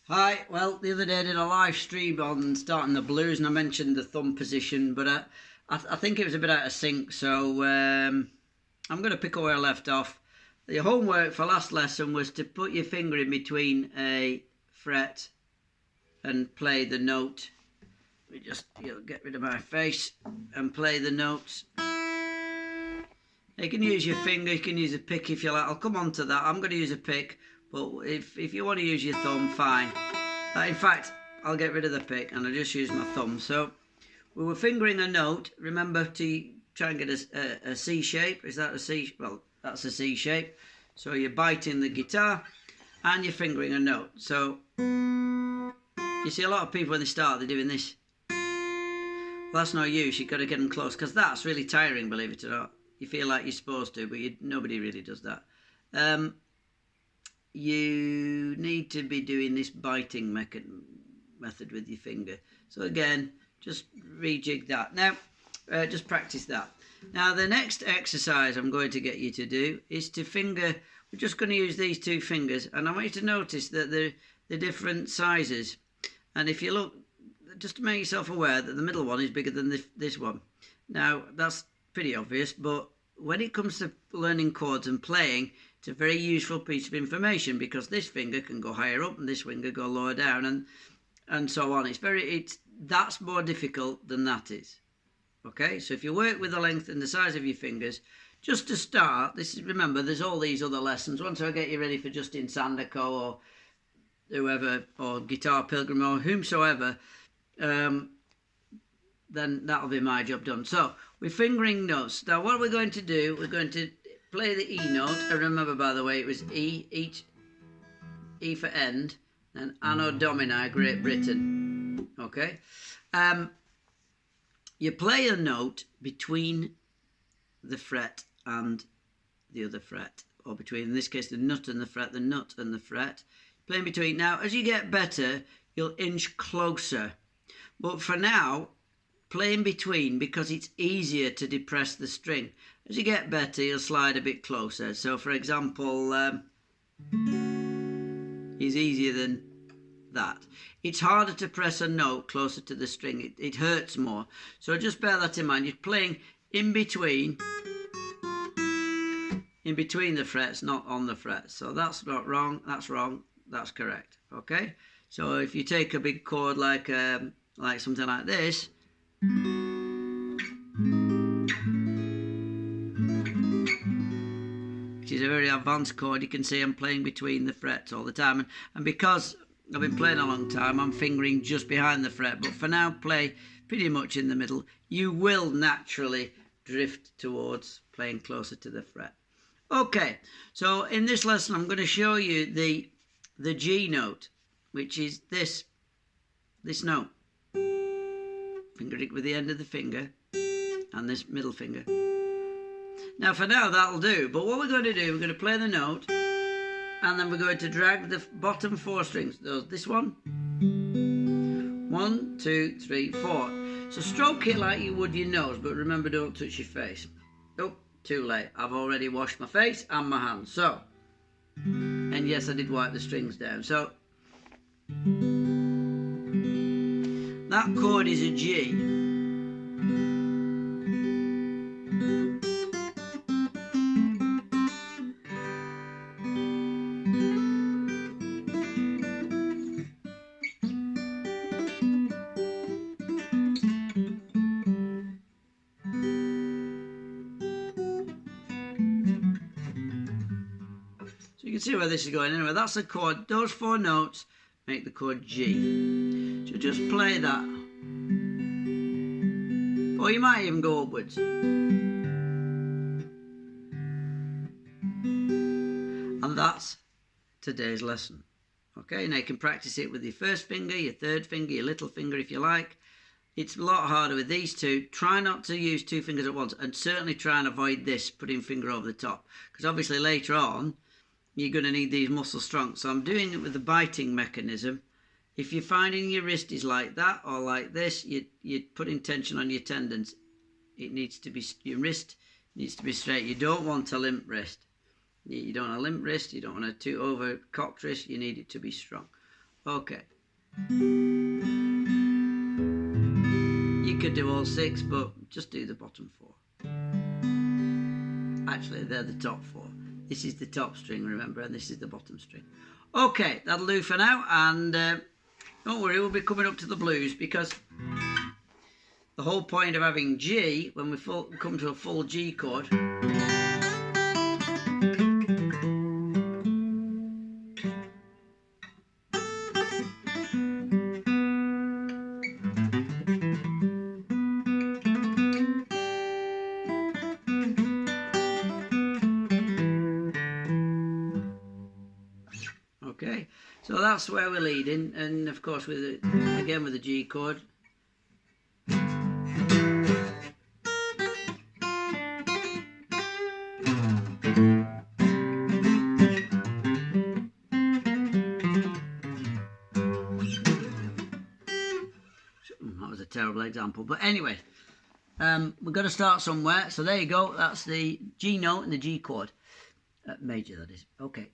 Hi, well, the other day I did a live stream on starting the blues and I mentioned the thumb position, but I think it was a bit out of sync, so I'm going to pick up where I left off. The homework for last lesson was to put your finger in between a fret and play the note. Let me just get rid of my face and play the notes. You can use your finger, you can use a pick if you like. I'll come on to that. I'm going to use a pick, but if you want to use your thumb, fine. In fact, I'll get rid of the pick and I'll just use my thumb. So we were fingering a note. Remember to try and get a C shape. Is that a C? Well, that's a C shape. So you're biting the guitar and you're fingering a note. So you see a lot of people when they start, they're doing this. Well, that's no use. You've got to get them close because that's really tiring, believe it or not. You feel like you're supposed to, but nobody really does that. You need to be doing this biting method with your finger. So again, just rejig that. Now, just practice that. Now, the next exercise I'm going to get you to do is to finger. We're just going to use these two fingers, and I want you to notice that they're different sizes. And if you look, just to make yourself aware that the middle one is bigger than this one. Now, that's pretty obvious, but when it comes to learning chords and playing, it's a very useful piece of information because this finger can go higher up and this finger go lower down and so on. That's more difficult than that is. Okay, so if you work with the length and the size of your fingers, just to start, remember there's all these other lessons. Once I get you ready for Justin Sanderco or whoever, or Guitar Pilgrim or whomsoever, then that'll be my job done. So we're fingering notes. Now what we're going to do, we're going to play the E note. And remember, by the way, it was E for end, and Anno Domini, Great Britain. Okay? You play a note between the fret and the other fret, or between, in this case, the nut and the fret, the nut and the fret. Play in between. Now, as you get better, you'll inch closer. But for now, play in between because it's easier to depress the string. As you get better, you'll slide a bit closer. So, for example, is easier than that. It's harder to press a note closer to the string. It hurts more. So just bear that in mind. You're playing in between the frets, not on the frets. So that's not wrong. That's wrong. That's correct. Okay. So if you take a big chord like something like this. Which is a very advanced chord. You can see I'm playing between the frets all the time, and because I've been playing a long time, I'm fingering just behind the fret, but for now play pretty much in the middle. You will naturally drift towards playing closer to the fret. Okay, so in this lesson I'm going to show you the G note, which is this note. Finger it with the end of the finger and this middle finger. Now for now that'll do, but what we're going to do, we're going to play the note and then we're going to drag the bottom four strings. This one, 1, 2, 3, 4. So stroke it like you would your nose, but remember, don't touch your face. Oh, too late. I've already washed my face and my hands. So, and yes, I did wipe the strings down. So that chord is a G. You can see where this is going anyway. That's the chord. Those four notes make the chord G. So just play that. Or you might even go upwards. And that's today's lesson. Okay, now you can practice it with your first finger, your third finger, your little finger if you like. It's a lot harder with these two. Try not to use two fingers at once, and certainly try and avoid this, putting finger over the top. Because obviously later on, you're going to need these muscles strong. So I'm doing it with the biting mechanism. If you're finding your wrist is like that or like this, you're putting tension on your tendons. Your wrist needs to be straight. You don't want a limp wrist. You don't want a limp wrist. You don't want a too over cocked wrist. You need it to be strong. Okay. You could do all 6, but just do the bottom 4. Actually, they're the top 4. This is the top string, remember, and this is the bottom string. Okay, that'll do for now, and don't worry, we'll be coming up to the blues, because the whole point of having G, when we come to a full G chord, okay, so that's where we're leading, and of course with again with the G chord. That was a terrible example, but anyway, we've got to start somewhere. So there you go. That's the G note and the G chord, major that is. Okay.